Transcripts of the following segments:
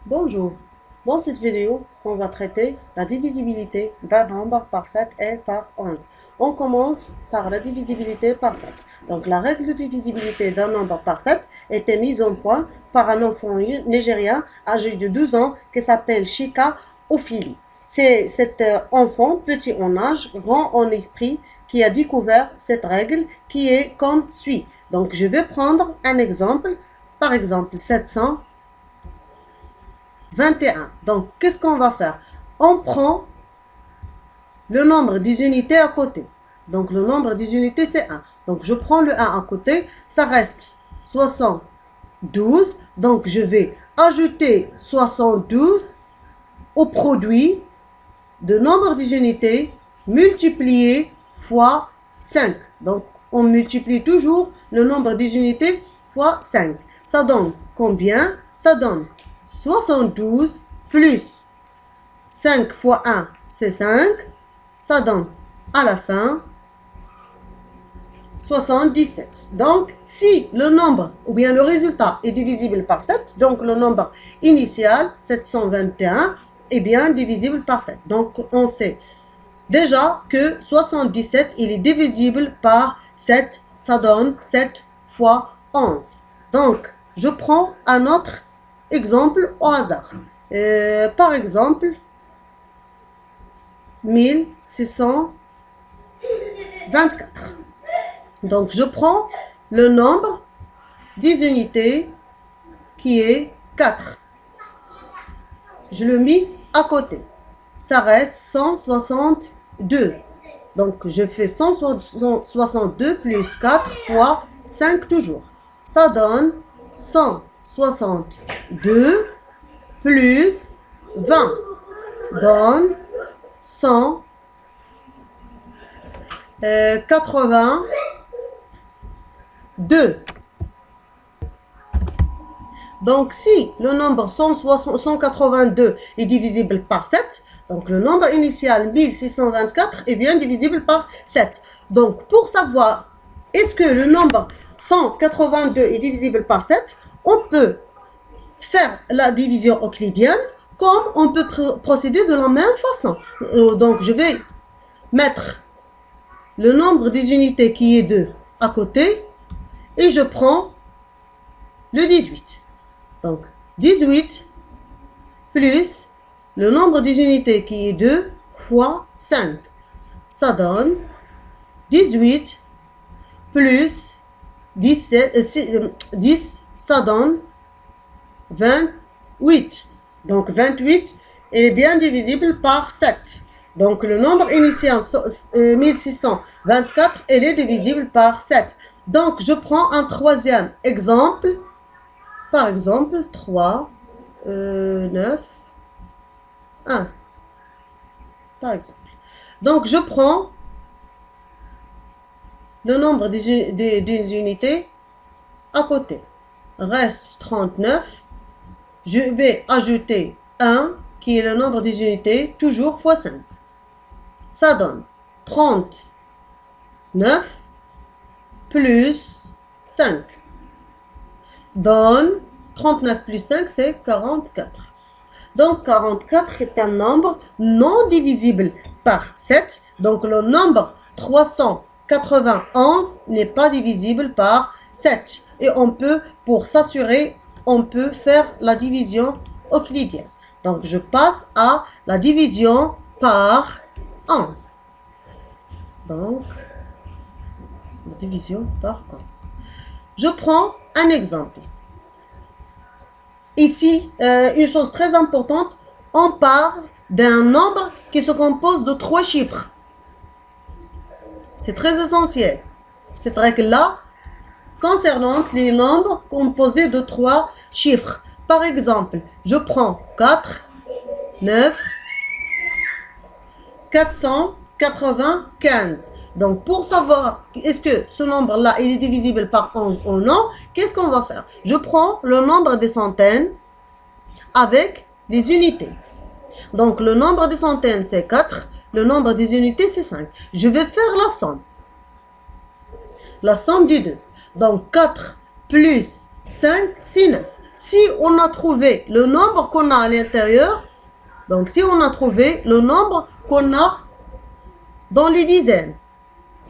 Bonjour, dans cette vidéo, on va traiter la divisibilité d'un nombre par 7 et par 11. On commence par la divisibilité par 7. Donc la règle de divisibilité d'un nombre par 7 était mise au point par un enfant nigérien âgé de 12 ans qui s'appelle Chika Ofili. C'est cet enfant, petit en âge, grand en esprit, qui a découvert cette règle qui est comme suit. Donc je vais prendre un exemple, par exemple 700. 21. Donc, qu'est-ce qu'on va faire? On prend le nombre des unités à côté. Donc, le nombre des unités, c'est 1. Donc, je prends le 1 à côté. Ça reste 72. Donc, je vais ajouter 72 au produit de nombre des unités multiplié fois 5. Donc, on multiplie toujours le nombre des unités fois 5. Ça donne combien? Ça donne 72 plus 5 fois 1, c'est 5. Ça donne à la fin 77. Donc, si le nombre ou bien le résultat est divisible par 7, donc le nombre initial, 721, est bien divisible par 7. Donc, on sait déjà que 77, il est divisible par 7, ça donne 7 fois 11. Donc, je prends un autre exemple au hasard. Par exemple, 1624. Donc, je prends le nombre des unités qui est 4. Je le mets à côté. Ça reste 162. Donc, je fais 162 plus 4 fois 5 toujours. Ça donne 162 plus 20 donne 182. Donc, si le nombre 182 est divisible par 7, donc le nombre initial 1624 est bien divisible par 7. Donc, pour savoir est-ce que le nombre 182 est divisible par 7, on peut faire la division euclidienne comme on peut procéder de la même façon. Donc, je vais mettre le nombre des unités qui est 2 à côté et je prends le 18. Donc, 18 plus le nombre des unités qui est 2 fois 5. Ça donne 18 plus 10, ça donne 28. Donc, 28 est bien divisible par 7. Donc, le nombre initial 1624, elle est divisible par 7. Donc, je prends un troisième exemple. Par exemple, 3, 9, 1. Par exemple. Donc, je prends le nombre des unités à côté. Reste 39. Je vais ajouter 1, qui est le nombre des unités, toujours fois 5. Ça donne 39 plus 5. Donne 39 plus 5, c'est 44. Donc, 44 est un nombre non divisible par 7. Donc, le nombre 391 n'est pas divisible par 7. Et on peut, pour s'assurer, on peut faire la division euclidienne. Donc, je passe à la division par 11. Donc, la division par 11. Je prends un exemple. Ici, une chose très importante, on parle d'un nombre qui se compose de 3 chiffres. C'est très essentiel. Cette règle-là, concernant les nombres composés de 3 chiffres. Par exemple, je prends 4, 9, 495. Donc, pour savoir est-ce que ce nombre-là est divisible par 11 ou non, qu'est-ce qu'on va faire? Je prends le nombre des centaines avec les unités. Donc, le nombre des centaines, c'est 4. Le nombre des unités, c'est 5. Je vais faire la somme. La somme des deux. Donc, 4 plus 5, c'est 9. si on a trouvé le nombre qu'on a à l'intérieur, donc si on a trouvé le nombre qu'on a dans les dizaines,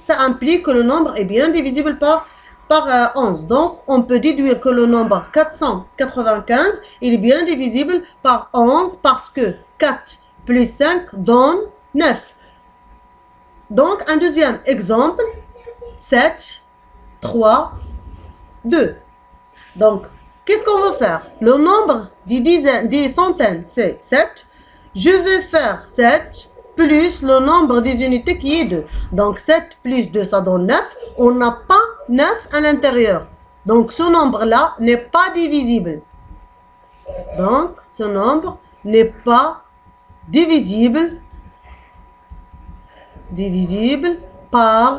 ça implique que le nombre est bien divisible par 11. Donc, on peut déduire que le nombre 495, il est bien divisible par 11 parce que 4 plus 5 donne 9. Donc, un deuxième exemple, 7, 3, 2. Donc, qu'est-ce qu'on va faire? Le nombre des dizaines, des centaines, c'est 7. Je vais faire 7 plus le nombre des unités qui est 2. Donc, 7 plus 2, ça donne 9. On n'a pas 9 à l'intérieur. Donc, ce nombre-là n'est pas divisible. Donc, ce nombre n'est pas divisible par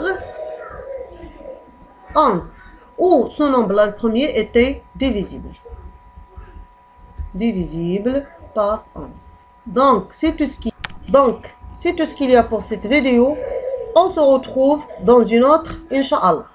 11. Ou ce nombre-là, le premier, était divisible. Divisible par 11. Donc, c'est tout ce qu'il y a pour cette vidéo. On se retrouve dans une autre, Inch'Allah.